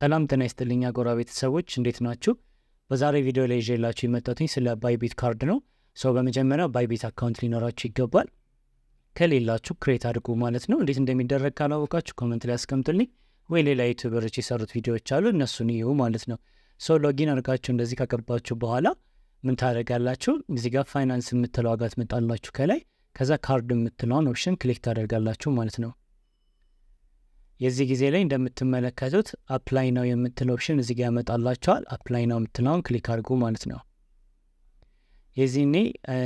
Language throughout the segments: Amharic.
ሰላም ጤና ይስጥልኝ አጎራ ቤተሰቦች እንዴት ናችሁ? በዛሬ ቪዲዮ ላይ ይዤላችሁ የመጣሁት ስለ ባይቢት ካርድ ነው። በመጀመሪያ ባይቢት አካውንት ሊኖራችሁ ይገባል። ከሌላችሁ ክሬት አድርጉ ማለት ነው። እንዴት እንደሚደረግ ካላወቃችሁ ኮሜንት ላይ አስቀምጡልኝ፣ ወይ ሌላ ዩቲዩበሮች የሰሩት ቪዲዮዎች አሉ እነሱን ይዩ ማለት ነው። ሎጊን አድርጋችሁ እንደዚህ ካገባችሁ በኋላ ምን ታደርጋላችሁ? እዚህ ጋር ፋይናንስ የምትለው ዋጋ ትመጣላችሁ ከላይ። ከዛ ካርድ የምትለውን ኦፕሽን ክሊክ ታደርጋላችሁ ማለት ነው። የዚህ ጊዜ ላይ እንደምትመለከቱት አፕላይ ነው የምትለው ኦፕሽን እዚህ ጋር ያመጣላችኋል። አፕላይ ነው የምትለውን ክሊክ አድርጉ ማለት ነው። የዚህኔ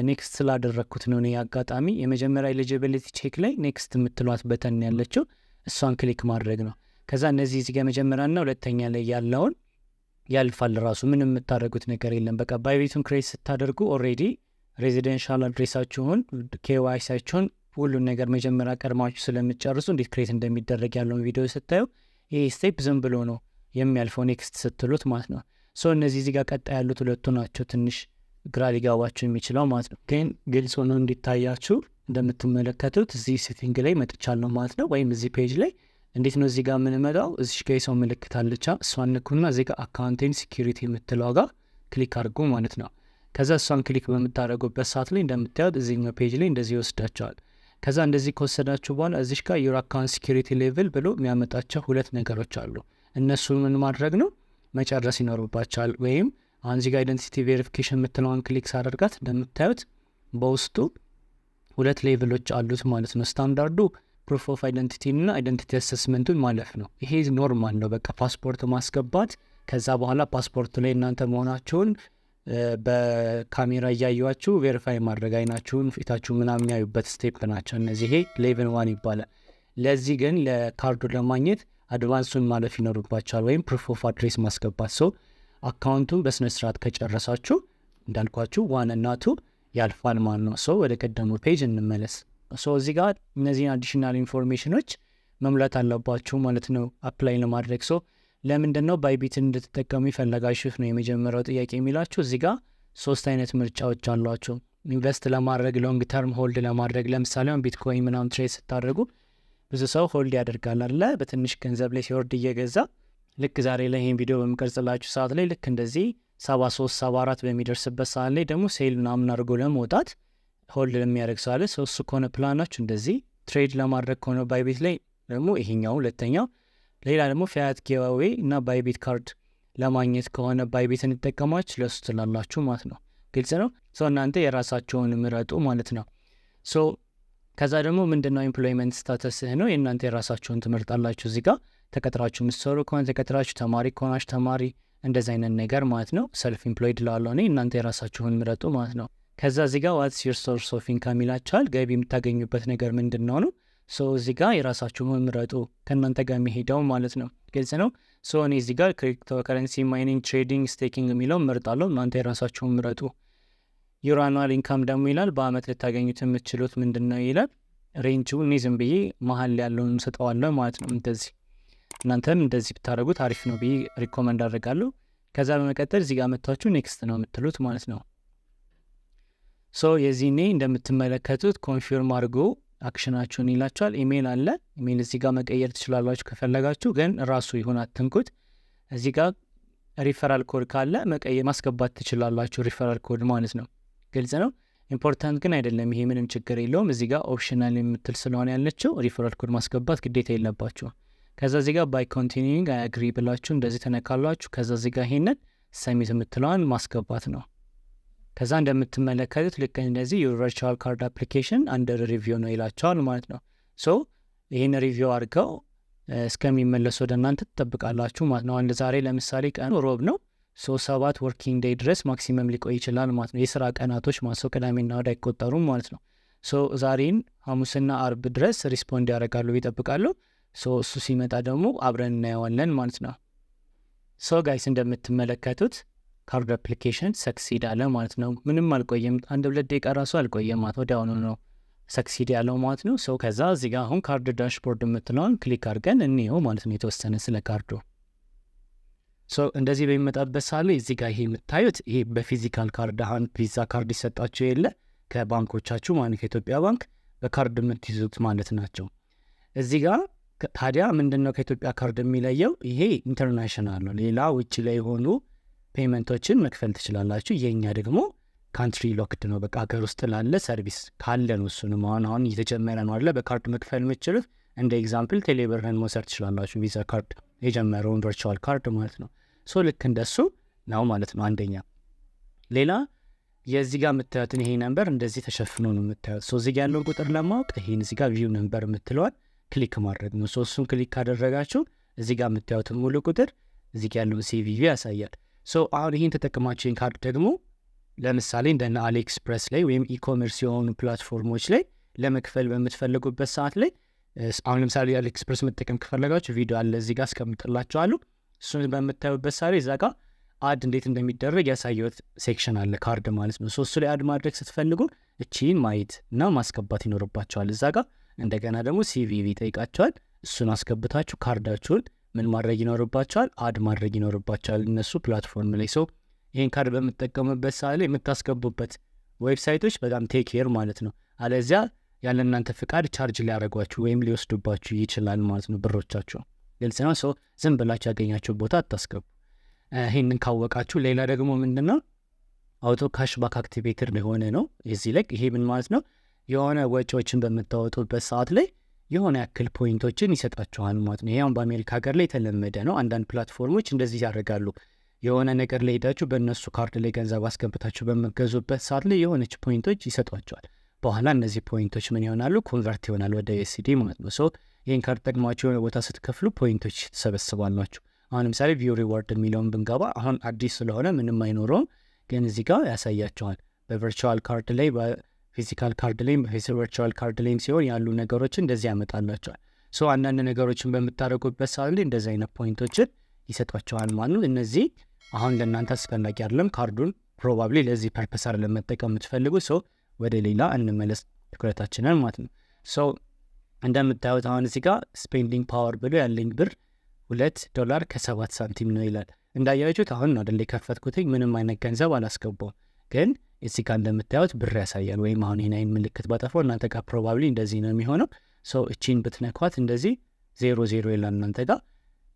ኔክስት ስላደረግኩት ነው እኔ አጋጣሚ የመጀመሪያ ኤሊጂቢሊቲ ቼክ ላይ ኔክስት የምትሏት በተን ያለችው እሷን ክሊክ ማድረግ ነው። ከዛ እነዚህ እዚህ ጋር መጀመሪያና ሁለተኛ ላይ ያለውን ያልፋል ራሱ ምንም የምታደርጉት ነገር የለም። በቃ ባይቢቱን ክሬት ስታደርጉ ኦልሬዲ ሬዚደንሻል አድሬሳችሁን ኬዋይሲያችሁን ሁሉን ነገር መጀመሪያ ቀድማችሁ ስለምትጨርሱ እንዴት ክሬት እንደሚደረግ ያለውን ቪዲዮ ስታዩ ይሄ ስቴፕ ዝም ብሎ ነው የሚያልፈው ኔክስት ስትሉት ማለት ነው። እነዚህ እዚህ ጋር ቀጣይ ያሉት ሁለቱ ናቸው ትንሽ ግራ ሊጋባችሁ የሚችለው ማለት ነው። ግን ግልጽ ሆኖ እንዲታያችሁ እንደምትመለከቱት እዚህ ሴቲንግ ላይ መጥቻለሁ ማለት ነው። ወይም እዚህ ፔጅ ላይ እንዴት ነው እዚህ ጋር የምንመጣው? እዚህ ጋር የሰው ምልክት አለቻ እሷን ንኩና እዚህ ጋር አካውንቴን ሴኪሪቲ የምትለው ጋር ክሊክ አድርጉ ማለት ነው። ከዛ እሷን ክሊክ በምታደርጉበት ሰዓት ላይ እንደምታዩት እዚህኛው ፔጅ ላይ እንደዚህ ይወስዳቸዋል። ከዛ እንደዚህ ከወሰዳችሁ በኋላ እዚህ ጋር ዩር አካውንት ሴኪሪቲ ሌቭል ብሎ የሚያመጣቸው ሁለት ነገሮች አሉ። እነሱ ምን ማድረግ ነው መጨረስ ይኖርባቸዋል። ወይም አሁን እዚህ ጋር አይደንቲቲ ቬሪፊኬሽን የምትለውን ክሊክ ሳደርጋት እንደምታዩት በውስጡ ሁለት ሌቭሎች አሉት ማለት ነው። ስታንዳርዱ ፕሩፍ ኦፍ አይደንቲቲ እና አይደንቲቲ አሰስመንቱን ማለፍ ነው። ይሄ ኖርማል ነው። በቃ ፓስፖርት ማስገባት ከዛ በኋላ ፓስፖርቱ ላይ እናንተ መሆናችሁን በካሜራ እያዩዋችሁ ቬሪፋይ ማድረግ አይናችሁን ፊታችሁ ምናምን የሚያዩበት ስቴፕ ናቸው እነዚህ። ይሄ ሌቭል 1 ይባላል። ለዚህ ግን ለካርዱ ለማግኘት አድቫንሱን ማለፍ ይኖርባቸዋል፣ ወይም ፕሩፍ ኦፍ አድሬስ ማስገባት። አካውንቱን በስነስርዓት ከጨረሳችሁ እንዳልኳችሁ 1 እና 2 ያልፋል ማለት ነው። ወደ ቀደሙ ፔጅ እንመለስ። እዚህ ጋር እነዚህን አዲሽናል ኢንፎርሜሽኖች መሙላት አለባችሁ ማለት ነው አፕላይ ለማድረግ። ለምንድን ነው ባይቢትን እንድትጠቀሙ ይፈለጋችሁት ነው የመጀመሪያው ጥያቄ የሚላችሁ። እዚህ ጋር 3 አይነት ምርጫዎች አሏቸው። ኢንቨስት ለማድረግ፣ ሎንግ ተርም ሆልድ ለማድረግ። ለምሳሌ ቢትኮይን ምናምን ትሬድ ስታደርጉ ብዙ ሰው ሆልድ ያደርጋል አለ በትንሽ ገንዘብ ላይ ሲወርድ እየገዛ ልክ ዛሬ ላይ ይህን ቪዲዮ በምቀርጽላችሁ ሰዓት ላይ ልክ እንደዚህ 73 74 በሚደርስበት ሰዓት ላይ ደግሞ ሴል ምናምን አድርጎ ለመውጣት ሆልድ ለሚያደርግ ሰው አለ። እሱ ከሆነ ፕላናችሁ እንደዚህ ትሬድ ለማድረግ ከሆነ ባይቢት ላይ ደግሞ ይሄኛው ሁለተኛው። ሌላ ደግሞ ፊያት ጊቫዌ እና ባይቢት ካርድ ለማግኘት ከሆነ ባይቢትን እንጠቀማችሁ ለሱ ትላላችሁ ማለት ነው። ግልጽ ነው። እናንተ የራሳቸውን ምረጡ ማለት ነው። ከዛ ደግሞ ምንድነው ኤምፕሎይመንት ስታተስህ ነው የእናንተ የራሳቸውን ትመርጣላችሁ። እዚህ ጋር ተቀጥራችሁ ምትሰሩ ከሆነ ተቀጥራችሁ፣ ተማሪ ከሆናችሁ ተማሪ፣ እንደዚህ አይነት ነገር ማለት ነው። ሰልፍ ኢምፕሎይድ ላለው እኔ እናንተ የራሳችሁን ምረጡ ማለት ነው። ከዛ እዚህ ጋር ዋትስ ዩር ሶርስ ኦፍ ኢንካም ይላችኋል። ገቢ የምታገኙበት ነገር ምንድን ነው ነው። እዚህ ጋር የራሳችሁን ምረጡ ከእናንተ ጋር የሚሄደው ማለት ነው። ግልጽ ነው። እኔ እዚህ ጋር ክሪፕቶ ከረንሲ ማይኒንግ፣ ትሬዲንግ፣ ስቴኪንግ የሚለው ምርጣለሁ። እናንተ የራሳችሁን ምረጡ። ዩር አኑዋል ኢንካም ደግሞ ይላል በአመት ልታገኙት የምትችሉት ምንድን ነው ይላል። ሬንጁ እኔ ዝም ብዬ መሀል ያለውን ስጠዋለሁ ማለት ነው። እንደዚህ እናንተም እንደዚህ ብታደረጉት አሪፍ ነው ብዬ ሪኮመንድ አድርጋለሁ። ከዛ በመቀጠል እዚህ ጋር መጥታችሁ ኔክስት ነው የምትሉት ማለት ነው። የዚህኔ እንደምትመለከቱት ኮንፊርም አድርጎ አክሽናችሁን ይላችኋል። ኢሜይል አለ። ኢሜይል እዚህ ጋር መቀየር ትችላላችሁ ከፈለጋችሁ፣ ግን ራሱ ይሁን አትንኩት። እዚህ ጋር ሪፈራል ኮድ ካለ መቀየር ማስገባት ትችላላችሁ፣ ሪፈራል ኮድ ማለት ነው። ግልጽ ነው። ኢምፖርታንት ግን አይደለም፣ ይሄ ምንም ችግር የለውም። እዚህ ጋር ኦፕሽናል የምትል ስለሆነ ያለችው ሪፈራል ኮድ ማስገባት ግዴታ የለባችሁ። ከዛ እዚህ ጋር ባይ ኮንቲኒዊንግ አይ አግሪ ብላችሁ እንደዚህ ተነካላችሁ። ከዛ እዚህ ጋር ይሄንን ሰሚት የምትለዋን ማስገባት ነው። ከዛ እንደምትመለከቱት ልክ እንደዚህ የቨርቹዋል ካርድ አፕሊኬሽን አንደር ሪቪው ነው ይላቸዋል ማለት ነው። ይህን ሪቪው አድርገው እስከሚመለሱ ወደ እናንተ ትጠብቃላችሁ ማለት ነው። አንድ ዛሬ ለምሳሌ ቀኑ ሮብ ነው። 7 ወርኪንግ ዴይ ድረስ ማክሲመም ሊቆይ ይችላል ማለት ነው። የስራ ቀናቶች ማለት ቅዳሜና እሁድ አይቆጠሩም ማለት ነው። ዛሬን ሐሙስና አርብ ድረስ ሪስፖንድ ያደርጋሉ ይጠብቃሉ። እሱ ሲመጣ ደግሞ አብረን እናየዋለን ማለት ነው። ጋይስ እንደምትመለከቱት ካርድ አፕሊኬሽን ሰክሲድ አለ ማለት ነው። ምንም አልቆየም፣ 1-2 ደቂቃ ራሱ አልቆየም ማለት ወዲያውኑ ነው ሰክሲድ ያለው ማለት ነው። ከዛ እዚህ ጋር አሁን ካርድ ዳሽቦርድ የምትለውን ክሊክ አድርገን እንየው ማለት ነው የተወሰነ ስለ ካርዱ። እንደዚህ በሚመጣበት ሳለ እዚህ ጋር ይሄ የምታዩት ይሄ በፊዚካል ካርድ አሁን ቪዛ ካርድ ይሰጣችሁ የለ ከባንኮቻችሁ ማለት ከኢትዮጵያ ባንክ በካርድ የምትይዙት ማለት ናቸው። እዚህ ጋር ታዲያ ምንድነው ከኢትዮጵያ ካርድ የሚለየው? ይሄ ኢንተርናሽናል ነው። ሌላ ውጭ ላይ የሆኑ ፔመንቶችን መክፈል ትችላላችሁ። የኛ ደግሞ ካንትሪ ሎክድ ነው። በቃ ሀገር ውስጥ ላለ ሰርቪስ ካለን እሱንም አሁን እየተጀመረ ነው አለ በካርድ መክፈል የምትችሉት። እንደ ኤግዛምፕል ቴሌብርን መውሰድ ትችላላችሁ። ቪዛ ካርድ የጀመረውን ቨርቹዋል ካርድ ማለት ነው። ሶ ልክ እንደሱ ነው ማለት ነው። አንደኛ ሌላ የዚህ ጋር የምታዩትን ይሄ ነምበር እንደዚህ ተሸፍኖ ነው የምታዩት። ሶ እዚህ ጋር ያለውን ቁጥር ለማወቅ ይሄን እዚህ ጋር ቪው ነምበር የምትለዋል ክሊክ ማድረግ ነው። ሶ እሱን ክሊክ ካደረጋችሁ እዚህ ጋር የምታዩትን ሙሉ ቁጥር እዚህ ጋር ያለውን ሲቪቪ ያሳያል። ሶ አሁን ይህን ተጠቅማችሁ ይህን ካርድ ደግሞ ለምሳሌ እንደነ አሊኤክስፕረስ ላይ ወይም ኢኮሜርስ የሆኑ ፕላትፎርሞች ላይ ለመክፈል በምትፈልጉበት ሰዓት ላይ አሁን ለምሳሌ አሊኤክስፕረስ መጠቀም ከፈለጋችሁ ቪዲዮ አለ እዚህ ጋር አስቀምጥላችኋለሁ። እሱን በምታዩበት ሰዓት ላይ እዛ ጋር አድ እንዴት እንደሚደረግ ያሳየሁት ሴክሽን አለ ካርድ ማለት ነው። ሶ እሱ ላይ አድ ማድረግ ስትፈልጉ እቺን ማየት እና ማስገባት ይኖርባቸዋል እዛ ጋር። እንደገና ደግሞ ሲቪቪ ጠይቃቸዋል። እሱን አስገብታችሁ ካርዳችሁን ምን ማድረግ ይኖርባቸዋል? አድ ማድረግ ይኖርባቸዋል እነሱ ፕላትፎርም ላይ። ሶ ይህን ካርድ በምትጠቀሙበት ሰዓት ላይ የምታስገቡበት ዌብሳይቶች በጣም ቴክ ኬር ማለት ነው። አለዚያ ያለ እናንተ ፍቃድ ቻርጅ ሊያደርጓችሁ ወይም ሊወስዱባችሁ ይችላል ማለት ነው ብሮቻችሁ። ግልጽ ነው። ሶ ዝም ብላችሁ ያገኛችሁ ቦታ አታስገቡ። ይህንን ካወቃችሁ ሌላ ደግሞ ምንድነው አውቶ ካሽባክ አክቲቬትድ የሆነ ነው እዚህ ላይ። ይሄ ምን ማለት ነው? የሆነ ወጪዎችን በምታወጡበት ሰዓት ላይ የሆነ ያክል ፖይንቶችን ይሰጣችኋል ማለት ነው። ይሄም በአሜሪካ ሀገር ላይ የተለመደ ነው። አንዳንድ ፕላትፎርሞች እንደዚህ ያደርጋሉ። የሆነ ነገር ላይ ሄዳችሁ በእነሱ ካርድ ላይ ገንዘብ አስገብታችሁ በመገዙበት ሰዓት ላይ የሆነች ፖይንቶች ይሰጧቸዋል። በኋላ እነዚህ ፖይንቶች ምን ይሆናሉ? ኮንቨርት ይሆናል ወደ ዩኤስዲ ማለት ነው። ሶ ይህን ካርድ ጠቅማችሁ የሆነ ቦታ ስትከፍሉ ፖይንቶች ትሰበስባላችሁ። አሁን ለምሳሌ ቪው ሪዋርድ የሚለውን ብንገባ አሁን አዲስ ስለሆነ ምንም አይኖረውም፣ ግን እዚህ ጋር ያሳያቸዋል። በቨርቹዋል ካርድ ላይ ፊዚካል ካርድ ላይም ቨርቹዋል ካርድ ላይም ሲሆን ያሉ ነገሮችን እንደዚህ ያመጣላቸዋል። ሶ አንዳንድ ነገሮችን በምታደርጉበት ሰዓት ላይ እንደዚህ አይነት ፖይንቶችን ይሰጧቸዋል ማለት ነው። እነዚህ አሁን ለእናንተ አስፈላጊ አይደለም። ካርዱን ፕሮባብሊ ለዚህ ፐርፐስ አይደለም መጠቀም የምትፈልጉ። ሶ ወደ ሌላ እንመለስ ትኩረታችንን ማለት ነው። ሶ እንደምታዩት አሁን እዚህ ጋር ስፔንዲንግ ፓወር ብሎ ያለኝ ብር $2 ከ7 ሳንቲም ነው ይላል። እንዳያችሁት አሁን ነው አይደል የከፈትኩትኝ፣ ምንም አይነት ገንዘብ አላስገባውም፣ ግን እዚህ ጋር እንደምታዩት ብር ያሳያል። ወይም አሁን ይህን አይን ምልክት ባጠፋው እናንተ ጋር ፕሮባብሊ እንደዚህ ነው የሚሆነው። ሶ እቺን ብትነኳት እንደዚህ 00 ይላል እናንተ ጋር።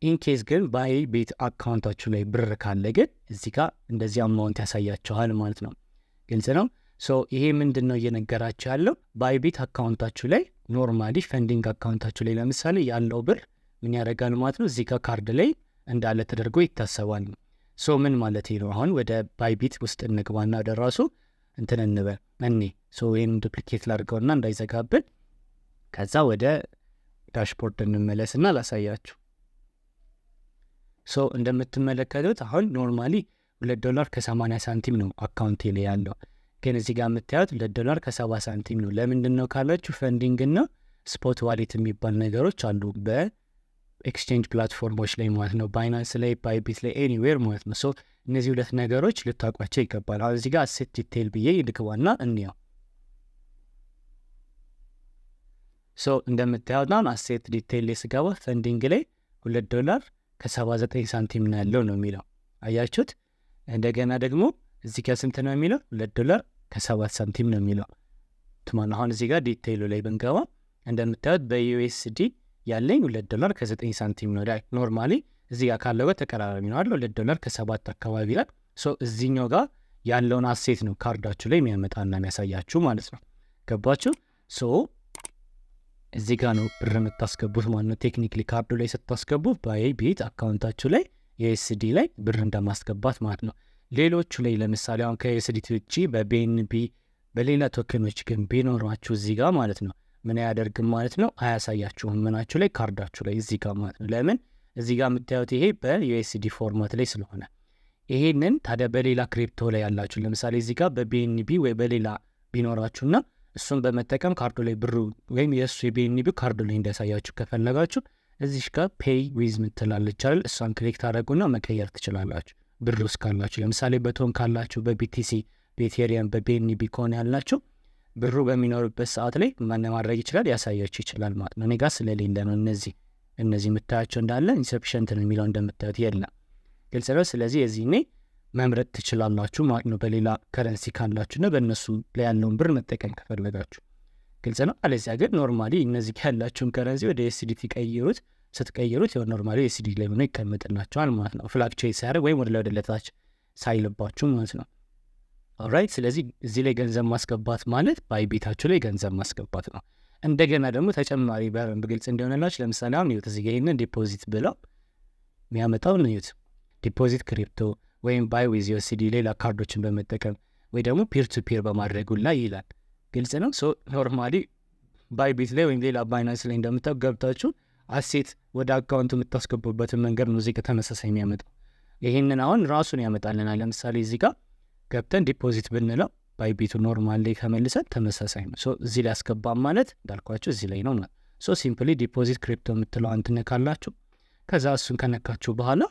ኢንኬስ ግን ባይቢት አካውንታችሁ ላይ ብር ካለ ግን እዚህ ጋር እንደዚህ አማውንት ያሳያችኋል ማለት ነው። ግልጽ ነው። ሶ ይሄ ምንድን ነው እየነገራችሁ ያለው? ባይቢት አካውንታችሁ ላይ ኖርማሊ ፈንዲንግ አካውንታችሁ ላይ ለምሳሌ ያለው ብር ምን ያደርጋል ማለት ነው እዚህ ጋር ካርድ ላይ እንዳለ ተደርጎ ይታሰባል። ሶ ምን ማለት ነው? አሁን ወደ ባይቢት ውስጥ እንግባና ወደ ራሱ እንትን እንበል እኔ ሶ ይህን ዱፕሊኬት ላድርገውና እንዳይዘጋብን፣ ከዛ ወደ ዳሽቦርድ እንመለስና ላሳያችሁ። ሶ እንደምትመለከቱት አሁን ኖርማሊ $2 ከ80 ሳንቲም ነው አካውንቴ ላይ ያለው፣ ግን እዚህ ጋር የምታዩት $2 ከ70 ሳንቲም ነው። ለምንድን ነው ካላችሁ ፈንዲንግ እና ስፖት ዋሌት የሚባል ነገሮች አሉ በኤክስቼንጅ ፕላትፎርሞች ላይ ማለት ነው። ባይናንስ ላይ፣ ባይቢት ላይ፣ ኤኒዌር ማለት ነው። ሶ እነዚህ ሁለት ነገሮች ልታውቋቸው ይገባል። አሁን እዚህ ጋር አሴት ዲቴይል ብዬ ልግባና እንየው። ሶ እንደምታዩት አሁን አሴት ዲቴይል ላይ ስገባ ፈንዲንግ ላይ $2 ከ79 ሳንቲም ነው ያለው ነው የሚለው። አያችሁት? እንደገና ደግሞ እዚህ ጋር ስንት ነው የሚለው? $2 ከ7 ሳንቲም ነው የሚለው ትማን። አሁን እዚህ ጋር ዲቴይሉ ላይ ብንገባ እንደምታዩት በዩኤስዲ ያለኝ $2 ከ9 ሳንቲም ነው። ላይ ኖርማሊ እዚህ ጋር ካለው ተቀራራቢ ነው አይደል? $2 ከ7 አካባቢ ላይ። ሶ እዚህኛው ጋር ያለውን አሴት ነው ካርዳችሁ ላይ የሚያመጣና የሚያሳያችሁ ማለት ነው። ገባችሁ? ሶ እዚህ ጋር ነው ብር የምታስገቡት ማለት ነው። ቴክኒክሊ ካርዱ ላይ ስታስገቡ ባይቢት አካውንታችሁ ላይ የዩኤስዲ ላይ ብር እንደማስገባት ማለት ነው። ሌሎቹ ላይ ለምሳሌ አሁን ከዩኤስዲቲ ውጪ በቢኤንቢ በሌላ ቶከኖች ግን ቢኖራችሁ እዚህ ጋር ማለት ነው ምን አያደርግም ማለት ነው፣ አያሳያችሁም ምናችሁ ላይ ካርዳችሁ ላይ እዚህ ጋር ማለት ነው። ለምን? እዚህ ጋር የምታዩት ይሄ በዩኤስዲ ፎርማት ላይ ስለሆነ። ይሄንን ታዲያ በሌላ ክሪፕቶ ላይ ያላችሁ ለምሳሌ እዚህ ጋር በቢኤንቢ ወይ በሌላ ቢኖራችሁና እሱን በመጠቀም ካርዱ ላይ ብሩ ወይም የእሱ የቢኤንቢ ካርዱ ላይ እንዲያሳያችሁ ከፈለጋችሁ እዚህ ጋር ፔይ ዊዝ ምትላለች አይደል? እሷን ክሊክ ታደረጉና መቀየር ትችላላችሁ። ብር ውስጥ ካላችሁ ለምሳሌ በቶን ካላችሁ፣ በቢቲሲ፣ በኢቴሪየም፣ በቢኤንቢ ከሆነ ያላችሁ ብሩ በሚኖርበት ሰዓት ላይ ማን ማድረግ ይችላል? ያሳያችሁ ይችላል ማለት ነው። እኔ ጋር ስለሌለ ነው እነዚህ የምታያቸው እንዳለ ኢንሰፊሽንት ነው የሚለው እንደምታዩት የለም። ግልጽ ነው። ስለዚህ የዚህኔ መምረጥ ትችላላችሁ ማለት ነው። በሌላ ከረንሲ ካላችሁና በእነሱ ላይ ያለውን ብር መጠቀም ከፈለጋችሁ። ግልጽ ነው። አለዚያ ግን ኖርማሊ እነዚህ ያላችሁን ከረንሲ ወደ USDT ስትቀይሩት ያው ኖርማሊ USDT ላይ ሆኖ ይቀመጥላችኋል ማለት ነው። ፍላክቹዌት ሳያደርግ ወይም ወደ ላይ ታች ሳይልባችሁ ማለት ነው። ኦልራይት። ስለዚህ እዚህ ላይ ገንዘብ ማስገባት ማለት ባይቢታችሁ ላይ ገንዘብ ማስገባት ነው። እንደገና ደግሞ ተጨማሪ በግልጽ እንዲሆንላችሁ ለምሳሌ አሁን ይኸው እዚህ ጋር ይሄንን ዲፖዚት ብለው የሚያመጣው ነው። ይኸው ዲፖዚት ክሪፕቶ ወይም ባይ ዊዝ USD ሌላ ካርዶችን በመጠቀም ወይ ደግሞ ፒር ቱ ፒር በማድረጉ ላይ ይላል። ግልጽ ነው። ሶ ኖርማሊ ባይቢት ላይ ወይም ሌላ ባይናንስ ላይ እንደምታውቁ ገብታችሁ አሴት ወደ አካውንቱ የምታስገቡበትን መንገድ ነው እዚህ ጋር ተመሳሳይ የሚያመጣው። ይሄንን አሁን ራሱን ያመጣልናል። ለምሳሌ እዚህ ጋር ገብተን ዲፖዚት ብንለው ባይቢቱ ኖርማል ላይ ከመልሰን ተመሳሳይ ነው። ሶ እዚህ ላይ አስገባም ማለት እንዳልኳችሁ እዚህ ላይ ነው ማለት። ሶ ሲምፕሊ ዲፖዚት ክሪፕቶ የምትለው ትነካላችሁ። ከዛ እሱን ከነካችሁ በኋላ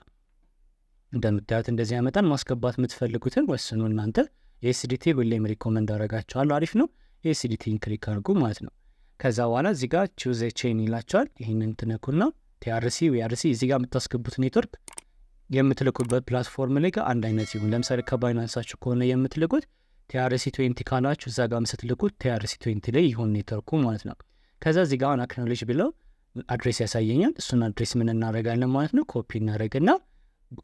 እንደምታዩት እንደዚህ ያመጣን። ማስገባት የምትፈልጉትን ወስኑ እናንተ። USDT ሁሌም ሪኮመንድ አደርጋችኋለሁ፣ አሪፍ ነው። USDTን ክሊክ አድርጉ ማለት ነው። ከዛ በኋላ እዚህ ጋር ቹዝ ቼን ይላችኋል። ይህንን ትነኩና TRC WRC እዚህ ጋር የምታስገቡት ኔትወርክ የምትልኩበት ፕላትፎርም ላይ ጋር አንድ አይነት ይሁን። ለምሳሌ ከባይናንሳችሁ ከሆነ የምትልኩት TRC 20 ካላችሁ እዛ ጋር የምትልኩት TRC 20 ላይ ይሁን ኔትወርኩ ማለት ነው። ከዛ እዚህ ጋር አክኖሌጅ ብለው አድሬስ ያሳየኛል። እሱን አድሬስ ምን እናደርጋለን ማለት ነው፣ ኮፒ እናደርግና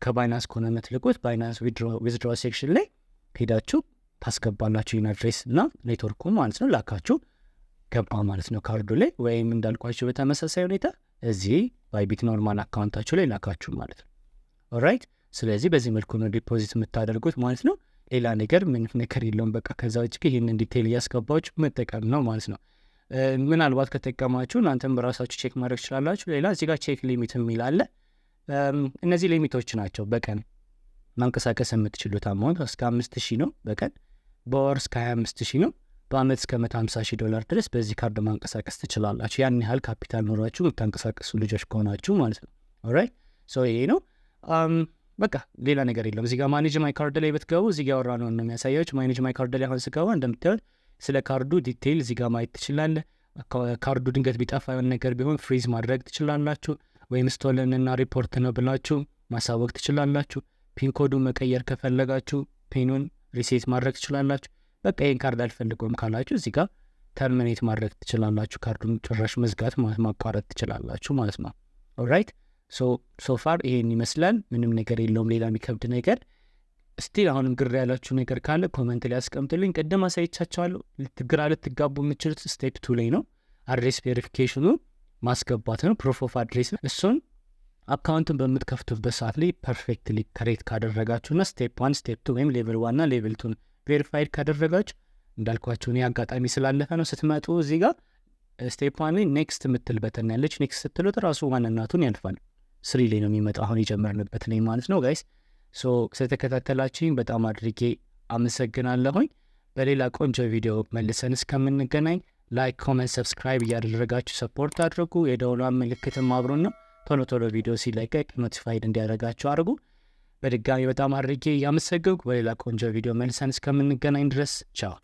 ከባይናንስ ከሆነ የምትልኩት ባይናንስ ዊዝድሮ ሴክሽን ላይ ሄዳችሁ ታስገባላችሁ ይህን አድሬስ እና ኔትወርኩ ማለት ነው። ላካችሁ ገባ ማለት ነው ካርዱ ላይ። ወይም እንዳልኳችሁ በተመሳሳይ ሁኔታ እዚህ ባይቢት ኖርማል አካውንታችሁ ላይ ላካችሁ ማለት ነው። ኦራይት። ስለዚህ በዚህ መልኩ ነው ዲፖዚት የምታደርጉት ማለት ነው። ሌላ ነገር ምንም ነገር የለውም። በቃ ከዛ ውጭ ይህንን ዲቴይል እያስገባችሁ መጠቀም ነው ማለት ነው። ምናልባት ከጠቀማችሁ እናንተም በራሳችሁ ቼክ ማድረግ ትችላላችሁ። ሌላ እዚህ ጋር ቼክ ሊሚት የሚል አለ። እነዚህ ሊሚቶች ናቸው። በቀን ማንቀሳቀስ የምትችሉት አማውንት እስከ 5,000 ነው በቀን፣ በወር እስከ 25,000 ነው፣ በአመት እስከ $150,000 ድረስ በዚህ ካርድ ማንቀሳቀስ ትችላላችሁ። ያን ያህል ካፒታል ኖሯችሁ የምታንቀሳቀሱ ልጆች ከሆናችሁ ማለት ነው። ኦራይት። ሶ ይሄ ነው በቃ ሌላ ነገር የለም። እዚህ ጋር ማኔጅ ማይ ካርድ ላይ ብትገቡ እዚህ ጋር ያወራ ነው የሚያሳያችሁ። ማኔጅ ማይ ካርድ ላይ አሁን ስገባ እንደምታዩት ስለ ካርዱ ዲቴይል እዚህ ጋር ማየት ትችላለህ። ካርዱ ድንገት ቢጠፋ የሆነ ነገር ቢሆን ፍሪዝ ማድረግ ትችላላችሁ፣ ወይም ስቶለን እና ሪፖርት ነው ብላችሁ ማሳወቅ ትችላላችሁ። ፒን ኮዱን መቀየር ከፈለጋችሁ ፒኑን ሪሴት ማድረግ ትችላላችሁ። በቃ ይህን ካርድ አልፈልገውም ካላችሁ እዚህ ጋር ተርሚኔት ማድረግ ትችላላችሁ። ካርዱን ጭራሽ መዝጋት ማቋረጥ ትችላላችሁ ማለት ነው። ኦራይት። ሶፋር ይሄን ይመስላል። ምንም ነገር የለውም ሌላ የሚከብድ ነገር። ስቲል አሁንም ግር ያላችሁ ነገር ካለ ኮመንት ላይ አስቀምጥልኝ። ቅድም አሳይቻችኋለሁ። ግራ ልትጋቡ የምችሉት ስቴፕ 2 ላይ ነው። አድሬስ ቬሪፊኬሽኑ ማስገባት ነው፣ ፕሩፍ ኦፍ አድሬስ ነው። እሱን አካውንቱን በምትከፍቱበት ሰዓት ላይ ፐርፌክትሊ ከሬት ካደረጋችሁና ስቴፕ 1 ስቴፕ 2 ወይም ሌቭል 1 እና ሌቭል 2 ቬሪፋይድ ካደረጋችሁ እንዳልኳችሁ እኔ አጋጣሚ ስላለፈ ነው። ስትመጡ እዚህ ጋር ስቴፕ 1 ላይ ኔክስት የምትል በተን ያለች፣ ኔክስት ስትሉት ራሱ ዋንነቱን ያልፋል። 3 ላይ ነው የሚመጣው አሁን የጀመርንበት ላይ ማለት ነው ጋይስ። ስለተከታተላችሁኝ በጣም አድርጌ አመሰግናለሁኝ። በሌላ ቆንጆ ቪዲዮ መልሰን እስከምንገናኝ ላይክ፣ ኮመንት፣ ሰብስክራይብ እያደረጋችሁ ሰፖርት አድርጉ። የደውሏን ምልክትም አብሮን ነው ቶሎ ቪዲዮ ሲለቀቅ ኖቲፋይድ እንዲያደርጋችሁ አድርጉ። በድጋሚ በጣም አድርጌ እያመሰግንኩ በሌላ ቆንጆ ቪዲዮ መልሰን እስከምንገናኝ ድረስ ቻው።